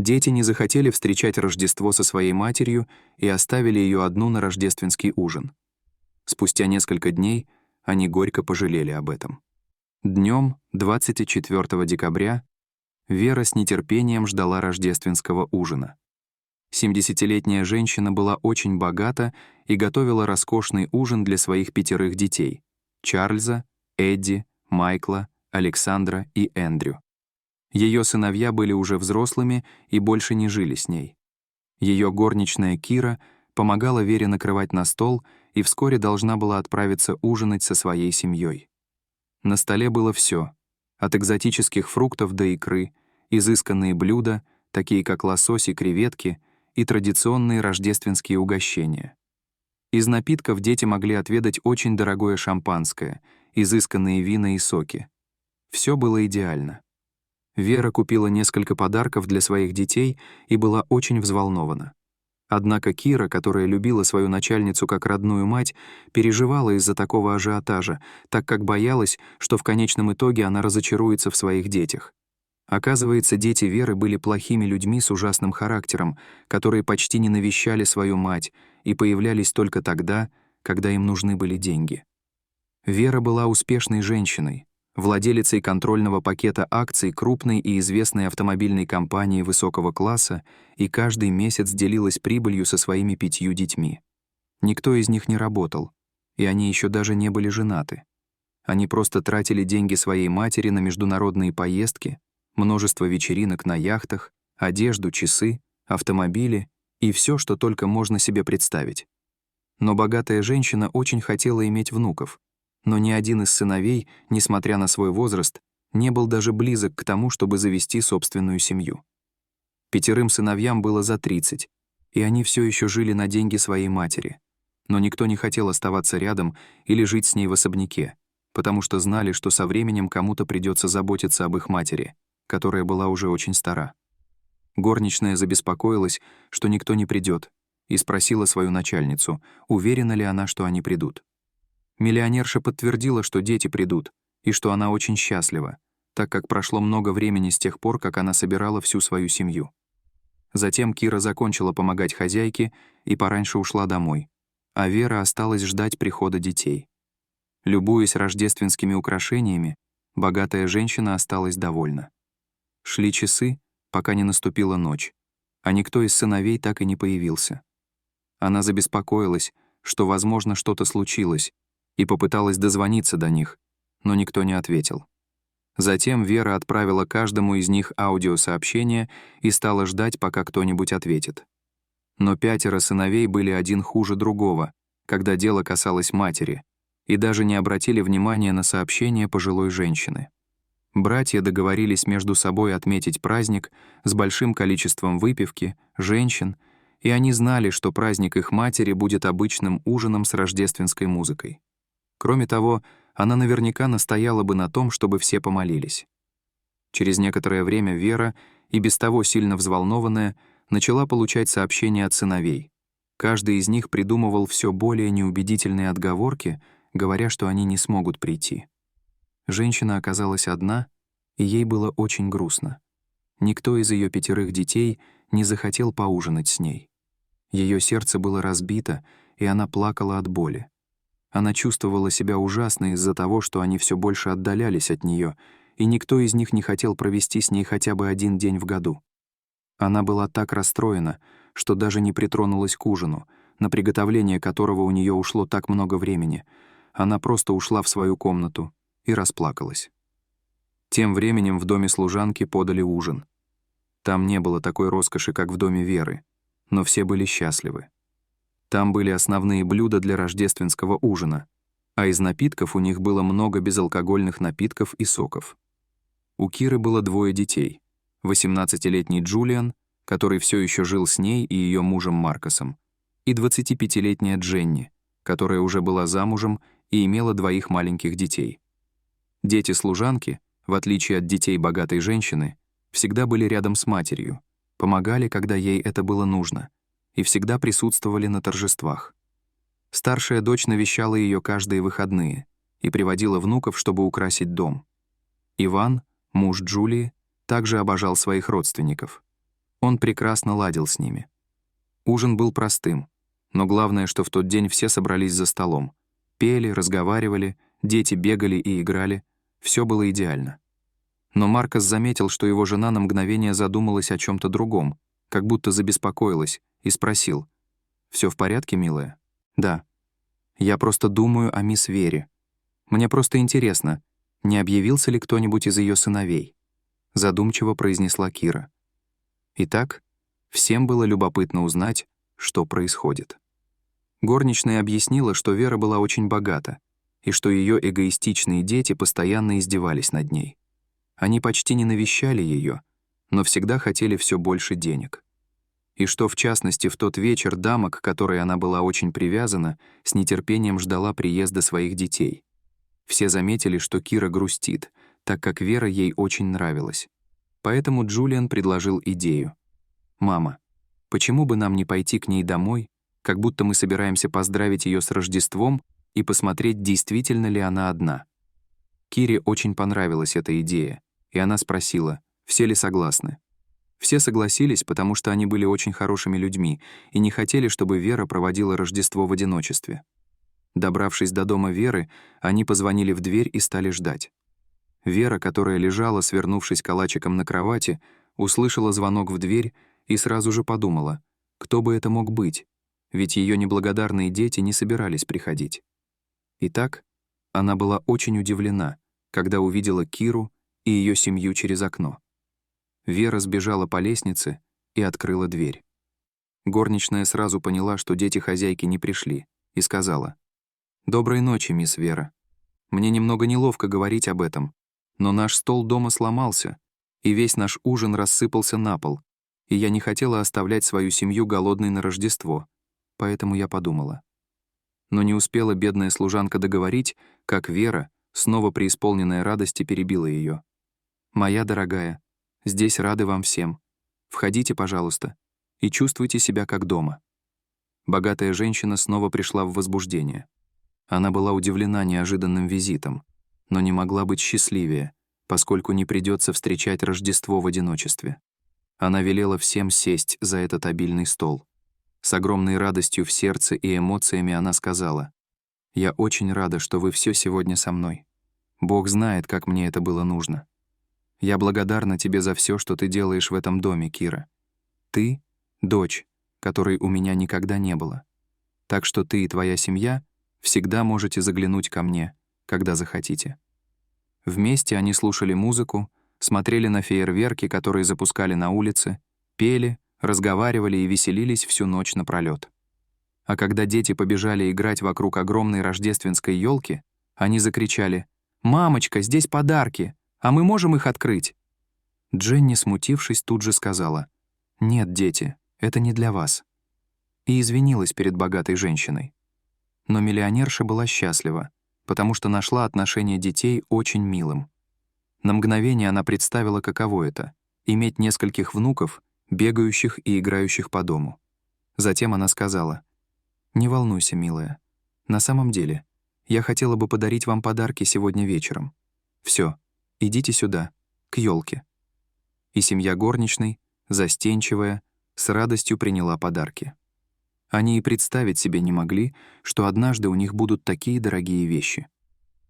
Дети не захотели встречать Рождество со своей матерью и оставили ее одну на рождественский ужин. Спустя несколько дней они горько пожалели об этом. Днем 24 декабря Вера с нетерпением ждала рождественского ужина. 70-летняя женщина была очень богата и готовила роскошный ужин для своих 5 детей — Чарльза, Эдди, Майкла, Александра и Эндрю. Ее сыновья были уже взрослыми и больше не жили с ней. Ее горничная Кира помогала Вере накрывать на стол и вскоре должна была отправиться ужинать со своей семьей. На столе было все: от экзотических фруктов до икры, изысканные блюда, такие как лосось и креветки, и традиционные рождественские угощения. Из напитков дети могли отведать очень дорогое шампанское, изысканные вина и соки. Все было идеально. Вера купила несколько подарков для своих детей и была очень взволнована. Однако Кира, которая любила свою начальницу как родную мать, переживала из-за такого ажиотажа, так как боялась, что в конечном итоге она разочаруется в своих детях. Оказывается, дети Веры были плохими людьми с ужасным характером, которые почти не навещали свою мать и появлялись только тогда, когда им нужны были деньги. Вера была успешной женщиной, владелицей контрольного пакета акций крупной и известной автомобильной компании высокого класса, и каждый месяц делилась прибылью со своими 5 детьми. Никто из них не работал, и они еще даже не были женаты. Они просто тратили деньги своей матери на международные поездки, множество вечеринок на яхтах, одежду, часы, автомобили и все, что только можно себе представить. Но богатая женщина очень хотела иметь внуков, но ни один из сыновей, несмотря на свой возраст, не был даже близок к тому, чтобы завести собственную семью. 5 сыновьям было за 30, и они все еще жили на деньги своей матери. Но никто не хотел оставаться рядом или жить с ней в особняке, потому что знали, что со временем кому-то придется заботиться об их матери, которая была уже очень стара. Горничная забеспокоилась, что никто не придет, и спросила свою начальницу, уверена ли она, что они придут. Миллионерша подтвердила, что дети придут, и что она очень счастлива, так как прошло много времени с тех пор, как она собирала всю свою семью. Затем Кира закончила помогать хозяйке и пораньше ушла домой, а Вера осталась ждать прихода детей. Любуясь рождественскими украшениями, богатая женщина осталась довольна. Шли часы, пока не наступила ночь, а никто из сыновей так и не появился. Она забеспокоилась, что, возможно, что-то случилось, и попыталась дозвониться до них, но никто не ответил. Затем Вера отправила каждому из них аудиосообщение и стала ждать, пока кто-нибудь ответит. Но 5 сыновей были один хуже другого, когда дело касалось матери, и даже не обратили внимания на сообщение пожилой женщины. Братья договорились между собой отметить праздник с большим количеством выпивки, женщин, и они знали, что праздник их матери будет обычным ужином с рождественской музыкой. Кроме того, она наверняка настояла бы на том, чтобы все помолились. Через некоторое время Вера, и без того сильно взволнованная, начала получать сообщения от сыновей. Каждый из них придумывал все более неубедительные отговорки, говоря, что они не смогут прийти. Женщина оказалась одна, и ей было очень грустно. Никто из ее 5 детей не захотел поужинать с ней. Ее сердце было разбито, и она плакала от боли. Она чувствовала себя ужасно из-за того, что они все больше отдалялись от нее, и никто из них не хотел провести с ней хотя бы 1 день в году. Она была так расстроена, что даже не притронулась к ужину, на приготовление которого у нее ушло так много времени. Она просто ушла в свою комнату и расплакалась. Тем временем в доме служанки подали ужин. Там не было такой роскоши, как в доме Веры, но все были счастливы. Там были основные блюда для рождественского ужина, а из напитков у них было много безалкогольных напитков и соков. У Киры было 2 детей: 18-летний Джулиан, который все еще жил с ней и ее мужем Маркосом, и 25-летняя Дженни, которая уже была замужем и имела 2 маленьких детей. Дети служанки, в отличие от детей богатой женщины, всегда были рядом с матерью, помогали, когда ей это было нужно, и всегда присутствовали на торжествах. Старшая дочь навещала ее каждые выходные и приводила внуков, чтобы украсить дом. Иван, муж Джулии, также обожал своих родственников. Он прекрасно ладил с ними. Ужин был простым, но главное, что в тот день все собрались за столом. Пели, разговаривали, дети бегали и играли. Все было идеально. Но Маркос заметил, что его жена на мгновение задумалась о чем то другом, как будто забеспокоилась, и спросил: «Все в порядке, милая?» «Да. Я просто думаю о мисс Вере. Мне просто интересно, не объявился ли кто-нибудь из ее сыновей?» Задумчиво произнесла Кира. Итак, всем было любопытно узнать, что происходит. Горничная объяснила, что Вера была очень богата, и что ее эгоистичные дети постоянно издевались над ней. Они почти не навещали ее, но всегда хотели все больше денег. И что, в частности, в тот вечер дама, к которой она была очень привязана, с нетерпением ждала приезда своих детей. Все заметили, что Кира грустит, так как Вера ей очень нравилась. Поэтому Джулиан предложил идею. «Мама, почему бы нам не пойти к ней домой, как будто мы собираемся поздравить ее с Рождеством и посмотреть, действительно ли она одна?» Кире очень понравилась эта идея, и она спросила, все ли согласны. Все согласились, потому что они были очень хорошими людьми и не хотели, чтобы Вера проводила Рождество в одиночестве. Добравшись до дома Веры, они позвонили в дверь и стали ждать. Вера, которая лежала, свернувшись калачиком на кровати, услышала звонок в дверь и сразу же подумала, кто бы это мог быть, ведь ее неблагодарные дети не собирались приходить. Итак, она была очень удивлена, когда увидела Киру и ее семью через окно. Вера сбежала по лестнице и открыла дверь. Горничная сразу поняла, что дети хозяйки не пришли, и сказала: «Доброй ночи, мисс Вера. Мне немного неловко говорить об этом, но наш стол дома сломался, и весь наш ужин рассыпался на пол, и я не хотела оставлять свою семью голодной на Рождество, поэтому я подумала». Но не успела бедная служанка договорить, как Вера, снова преисполненная радости, перебила ее. «Моя дорогая, здесь рады вам всем. Входите, пожалуйста, и чувствуйте себя как дома». Богатая женщина снова пришла в возбуждение. Она была удивлена неожиданным визитом, но не могла быть счастливее, поскольку не придется встречать Рождество в одиночестве. Она велела всем сесть за этот обильный стол. С огромной радостью в сердце и эмоциями она сказала: «Я очень рада, что вы все сегодня со мной. Бог знает, как мне это было нужно. Я благодарна тебе за все, что ты делаешь в этом доме, Кира. Ты — дочь, которой у меня никогда не было. Так что ты и твоя семья всегда можете заглянуть ко мне, когда захотите». Вместе они слушали музыку, смотрели на фейерверки, которые запускали на улице, пели, разговаривали и веселились всю ночь напролёт. А когда дети побежали играть вокруг огромной рождественской елки, они закричали: «Мамочка, здесь подарки! А мы можем их открыть?» Дженни, смутившись, тут же сказала: «Нет, дети, это не для вас». И извинилась перед богатой женщиной. Но миллионерша была счастлива, потому что нашла отношение детей очень милым. На мгновение она представила, каково это — иметь нескольких внуков, бегающих и играющих по дому. Затем она сказала: «Не волнуйся, милая. На самом деле, я хотела бы подарить вам подарки сегодня вечером. Все, идите сюда, к елке». И семья горничной, застенчивая, с радостью приняла подарки. Они и представить себе не могли, что однажды у них будут такие дорогие вещи.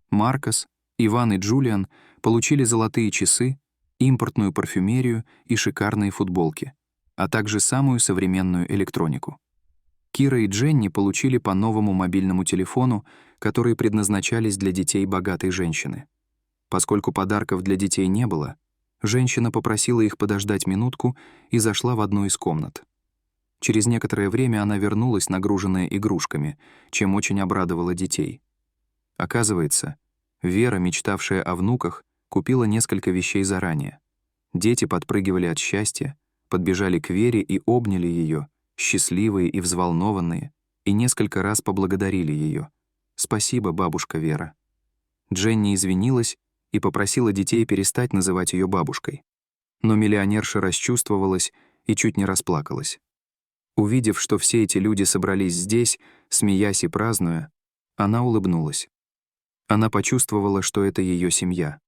Маркос, Иван и Джулиан получили золотые часы, импортную парфюмерию и шикарные футболки, а также самую современную электронику. Кира и Дженни получили по новому мобильному телефону, которые предназначались для детей богатой женщины. Поскольку подарков для детей не было, женщина попросила их подождать минутку и зашла в одну из комнат. Через некоторое время она вернулась, нагруженная игрушками, чем очень обрадовала детей. Оказывается, Вера, мечтавшая о внуках, купила несколько вещей заранее. Дети подпрыгивали от счастья, подбежали к Вере и обняли ее, счастливые и взволнованные, и несколько раз поблагодарили ее. «Спасибо, бабушка Вера». Дженни извинилась и попросила детей перестать называть ее бабушкой. Но миллионерша расчувствовалась и чуть не расплакалась. Увидев, что все эти люди собрались здесь, смеясь и празднуя, она улыбнулась. Она почувствовала, что это ее семья.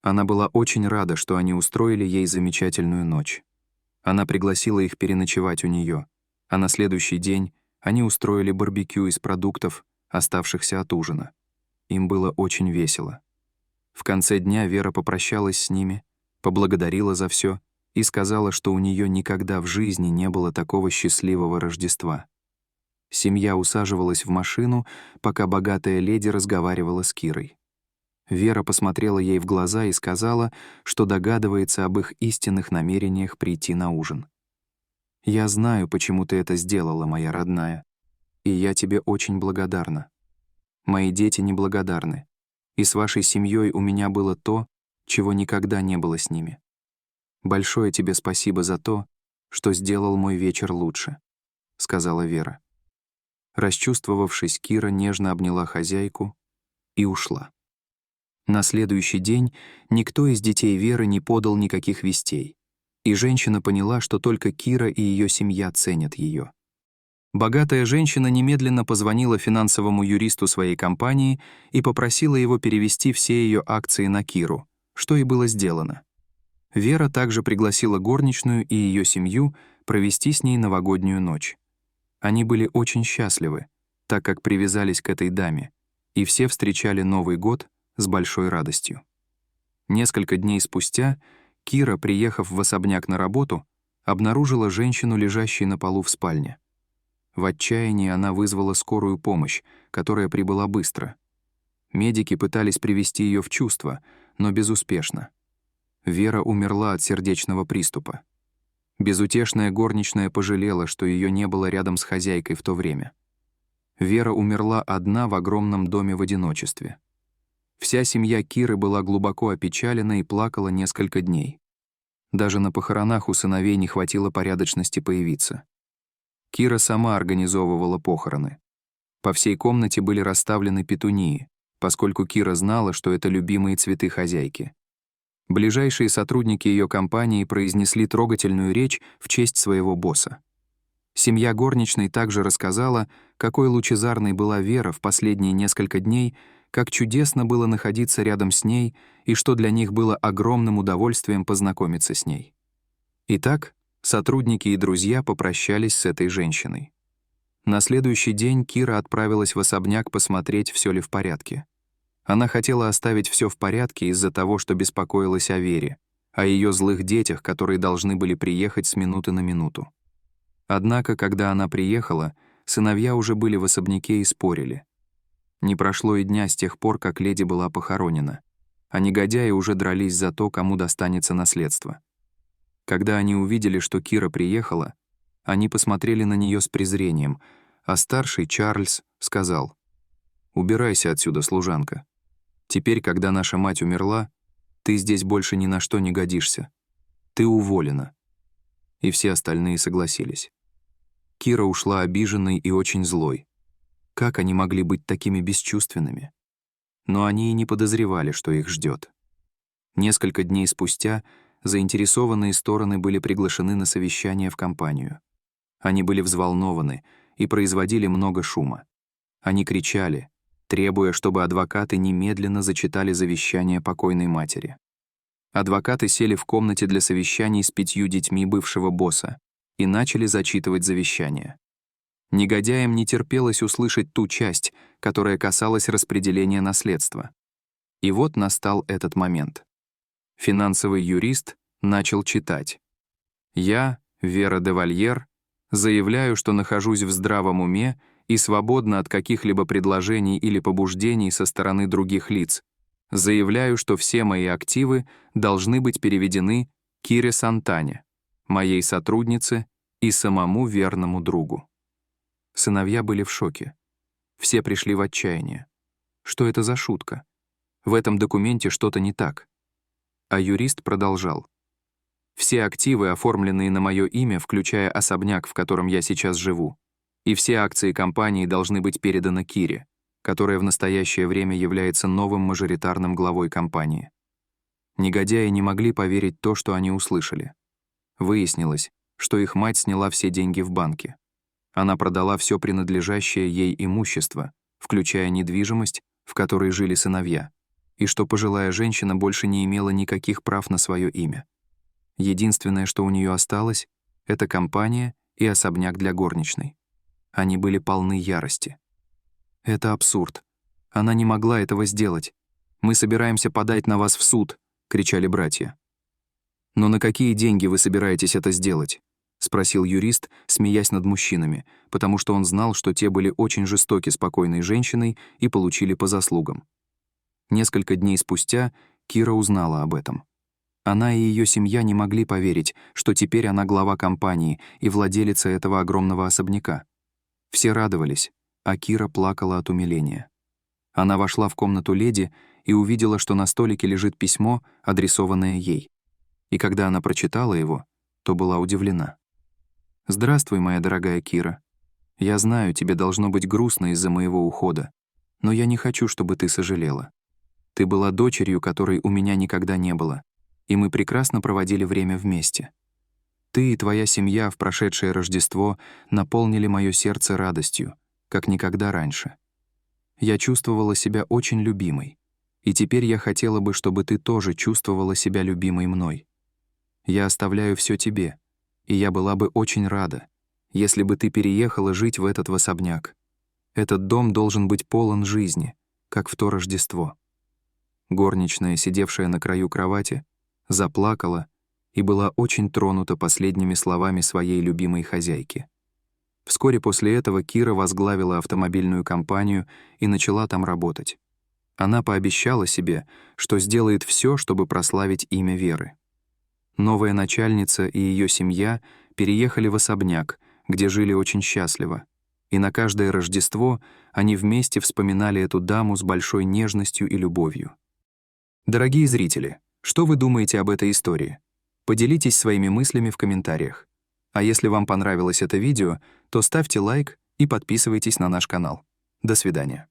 Она была очень рада, что они устроили ей замечательную ночь. Она пригласила их переночевать у нее, а на следующий день они устроили барбекю из продуктов, оставшихся от ужина. Им было очень весело. В конце дня Вера попрощалась с ними, поблагодарила за все и сказала, что у нее никогда в жизни не было такого счастливого Рождества. Семья усаживалась в машину, пока богатая леди разговаривала с Кирой. Вера посмотрела ей в глаза и сказала, что догадывается об их истинных намерениях прийти на ужин. «Я знаю, почему ты это сделала, моя родная, и я тебе очень благодарна. Мои дети неблагодарны, и с вашей семьей у меня было то, чего никогда не было с ними. Большое тебе спасибо за то, что сделал мой вечер лучше», — сказала Вера. Расчувствовавшись, Кира нежно обняла хозяйку и ушла. На следующий день никто из детей Веры не подал никаких вестей, и женщина поняла, что только Кира и ее семья ценят ее. Богатая женщина немедленно позвонила финансовому юристу своей компании и попросила его перевести все ее акции на Киру, что и было сделано. Вера также пригласила горничную и ее семью провести с ней новогоднюю ночь. Они были очень счастливы, так как привязались к этой даме, и все встречали Новый год с большой радостью. Несколько дней спустя Кира, приехав в особняк на работу, обнаружила женщину, лежащей на полу в спальне. В отчаянии она вызвала скорую помощь, которая прибыла быстро. Медики пытались привести ее в чувство, но безуспешно. Вера умерла от сердечного приступа. Безутешная горничная пожалела, что ее не было рядом с хозяйкой в то время. Вера умерла одна в огромном доме в одиночестве. Вся семья Киры была глубоко опечалена и плакала несколько дней. Даже на похоронах у сыновей не хватило порядочности появиться. Кира сама организовывала похороны. По всей комнате были расставлены петунии, поскольку Кира знала, что это любимые цветы хозяйки. Ближайшие сотрудники ее компании произнесли трогательную речь в честь своего босса. Семья горничной также рассказала, какой лучезарной была Вера в последние несколько дней, как чудесно было находиться рядом с ней и что для них было огромным удовольствием познакомиться с ней. Итак, сотрудники и друзья попрощались с этой женщиной. На следующий день Кира отправилась в особняк посмотреть, все ли в порядке. Она хотела оставить все в порядке из-за того, что беспокоилась о Вере, о ее злых детях, которые должны были приехать с минуты на минуту. Однако, когда она приехала, сыновья уже были в особняке и спорили. Не прошло и дня с тех пор, как леди была похоронена, а негодяи уже дрались за то, кому достанется наследство. Когда они увидели, что Кира приехала, они посмотрели на нее с презрением, а старший, Чарльз, сказал: «Убирайся отсюда, служанка. Теперь, когда наша мать умерла, ты здесь больше ни на что не годишься. Ты уволена». И все остальные согласились. Кира ушла обиженной и очень злой. Как они могли быть такими бесчувственными? Но они и не подозревали, что их ждет. Несколько дней спустя заинтересованные стороны были приглашены на совещание в компанию. Они были взволнованы и производили много шума. Они кричали, требуя, чтобы адвокаты немедленно зачитали завещание покойной матери. Адвокаты сели в комнате для совещаний с 5 детьми бывшего босса и начали зачитывать завещание. Негодяям не терпелось услышать ту часть, которая касалась распределения наследства. И вот настал этот момент. Финансовый юрист начал читать. «Я, Вера де Вальер, заявляю, что нахожусь в здравом уме и свободна от каких-либо предложений или побуждений со стороны других лиц. Заявляю, что все мои активы должны быть переведены Кире Сантане, моей сотруднице и самому верному другу». Сыновья были в шоке. Все пришли в отчаяние. Что это за шутка? В этом документе что-то не так. А юрист продолжал. «Все активы, оформленные на мое имя, включая особняк, в котором я сейчас живу, и все акции компании должны быть переданы Кире, которая в настоящее время является новым мажоритарным главой компании». Негодяи не могли поверить то, что они услышали. Выяснилось, что их мать сняла все деньги в банке. Она продала все принадлежащее ей имущество, включая недвижимость, в которой жили сыновья, и что пожилая женщина больше не имела никаких прав на свое имя. Единственное, что у нее осталось, это компания и особняк для горничной. Они были полны ярости. «Это абсурд. Она не могла этого сделать. Мы собираемся подать на вас в суд», — кричали братья. «Но на какие деньги вы собираетесь это сделать?» — спросил юрист, смеясь над мужчинами, потому что он знал, что те были очень жестоки с покойной женщиной и получили по заслугам. Несколько дней спустя Кира узнала об этом. Она и ее семья не могли поверить, что теперь она глава компании и владелица этого огромного особняка. Все радовались, а Кира плакала от умиления. Она вошла в комнату леди и увидела, что на столике лежит письмо, адресованное ей. И когда она прочитала его, то была удивлена. «Здравствуй, моя дорогая Кира. Я знаю, тебе должно быть грустно из-за моего ухода, но я не хочу, чтобы ты сожалела. Ты была дочерью, которой у меня никогда не было, и мы прекрасно проводили время вместе. Ты и твоя семья в прошедшее Рождество наполнили мое сердце радостью, как никогда раньше. Я чувствовала себя очень любимой, и теперь я хотела бы, чтобы ты тоже чувствовала себя любимой мной. Я оставляю все тебе, и я была бы очень рада, если бы ты переехала жить в этот особняк. Этот дом должен быть полон жизни, как в то Рождество». Горничная, сидевшая на краю кровати, заплакала и была очень тронута последними словами своей любимой хозяйки. Вскоре после этого Кира возглавила автомобильную компанию и начала там работать. Она пообещала себе, что сделает все, чтобы прославить имя Веры. Новая начальница и ее семья переехали в особняк, где жили очень счастливо, и на каждое Рождество они вместе вспоминали эту даму с большой нежностью и любовью. Дорогие зрители, что вы думаете об этой истории? Поделитесь своими мыслями в комментариях. А если вам понравилось это видео, то ставьте лайк и подписывайтесь на наш канал. До свидания.